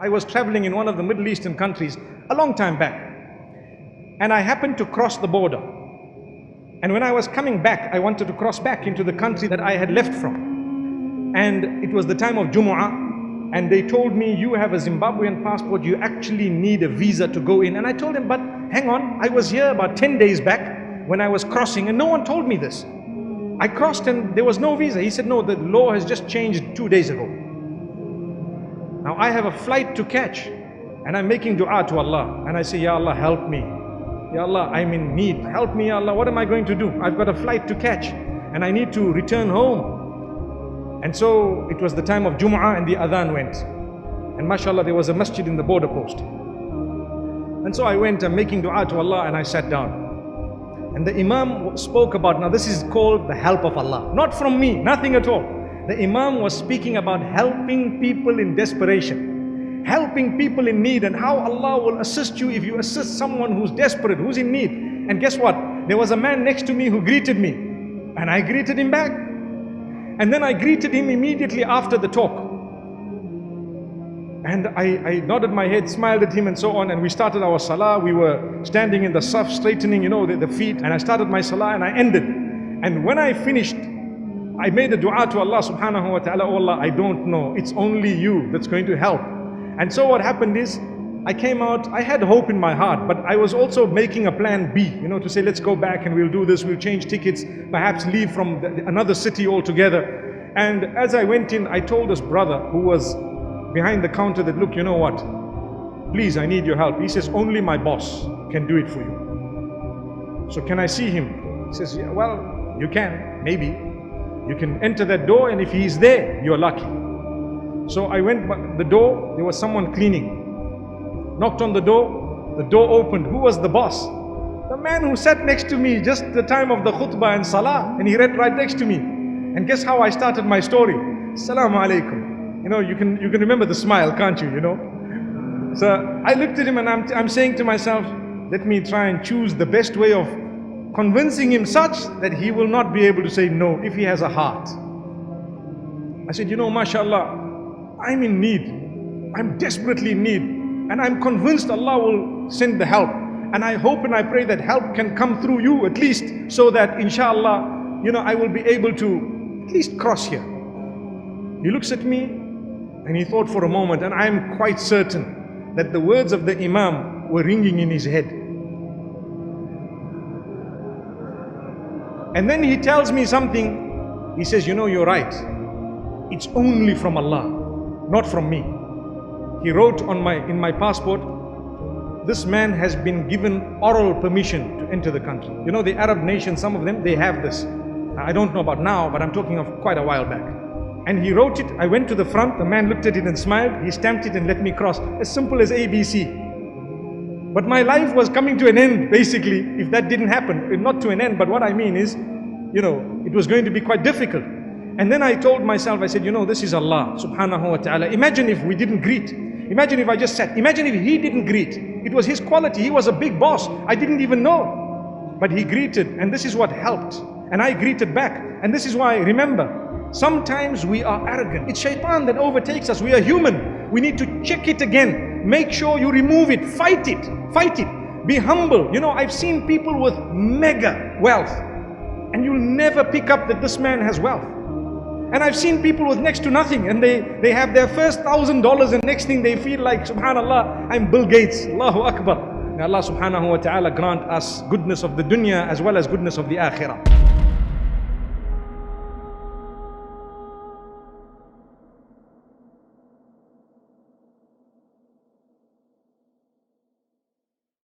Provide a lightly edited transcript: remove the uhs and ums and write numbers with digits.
I was traveling in one of the Middle Eastern countries a long time back, and I happened to cross the border. And when I was coming back, I wanted to cross back into the country that I had left from. And it was the time of Jumu'ah, and they told me, you have a Zimbabwean passport, you actually need a visa to go in. And I told him, but hang on, I was here about 10 days back when I was crossing, and no one told me this. I crossed and there was no visa. He said, no, the law has just changed 2 days ago. Now I have a flight to catch, and I'm making dua to Allah, and I say, Ya Allah, help me. Ya Allah, I'm in need. Help me, Ya Allah. What am I going to do? I've got a flight to catch, and I need to return home. And so it was the time of Jumu'ah, and the adhan went. And mashallah, there was a masjid in the border post. And so I went, I'm making dua to Allah, and I sat down. And the Imam spoke about, now this is called the help of Allah. Not from me, nothing at all. The Imam was speaking about helping people in desperation, helping people in need, and how Allah will assist you if you assist someone who's desperate, who's in need. And guess what? There was a man next to me who greeted me, and I greeted him back. And then I greeted him immediately after the talk. And I nodded my head, smiled at him and so on, and we started our salah. We were standing in the saf, straightening, the feet, and I started my salah and I ended. And when I finished, I made a dua to Allah subhanahu wa ta'ala, oh Allah, I don't know, it's only you that's going to help. And so what happened is, I came out, I had hope in my heart, but I was also making a plan B, to say, let's go back and we'll do this, we'll change tickets, perhaps leave from another city altogether. And as I went in, I told this brother who was behind the counter that, look, you know what, please, I need your help. He says, only my boss can do it for you. So can I see him? He says, yeah, well, you can, maybe. You can enter that door, and if he's there, you're lucky. So I went by the door, there was someone cleaning. Knocked on the door opened. Who was the boss? The man who sat next to me just the time of the khutbah and salah, and he read right next to me. And guess how I started my story? Assalamu alaikum. You can remember the smile, can't you? So I looked at him and I'm saying to myself, let me try and choose the best way of convincing him such that he will not be able to say no if he has a heart. I said, mashallah, I'm in need. I'm desperately in need. And I'm convinced Allah will send the help. And I hope and I pray that help can come through you at least, so that inshallah, I will be able to at least cross here. He looks at me and he thought for a moment, and I'm quite certain that the words of the Imam were ringing in his head. And then he tells me something. He says, you're right. It's only from Allah, not from me. He wrote in my passport, this man has been given oral permission to enter the country. The Arab nations, some of them, they have this. I don't know about now, but I'm talking of quite a while back. And he wrote it. I went to the front, the man looked at it and smiled. He stamped it and let me cross. As simple as ABC. But my life was coming to an end, basically, if that didn't happen. Not to an end, but what I mean is, it was going to be quite difficult. And then I told myself, I said, this is Allah subhanahu wa ta'ala. Imagine if we didn't greet. Imagine if I just sat. Imagine if he didn't greet. It was his quality. He was a big boss. I didn't even know. But he greeted, and this is what helped. And I greeted back. And this is why, remember, sometimes we are arrogant. It's shaitan that overtakes us. We are human. We need to check it again. Make sure you remove it. Fight it. Fight it. Be humble. I've seen people with mega wealth, and you'll never pick up that this man has wealth. And I've seen people with next to nothing, and they have their first $1,000, and next thing they feel like, subhanallah, I'm Bill Gates. Allahu Akbar. May Allah subhanahu wa ta'ala grant us goodness of the dunya as well as goodness of the akhirah.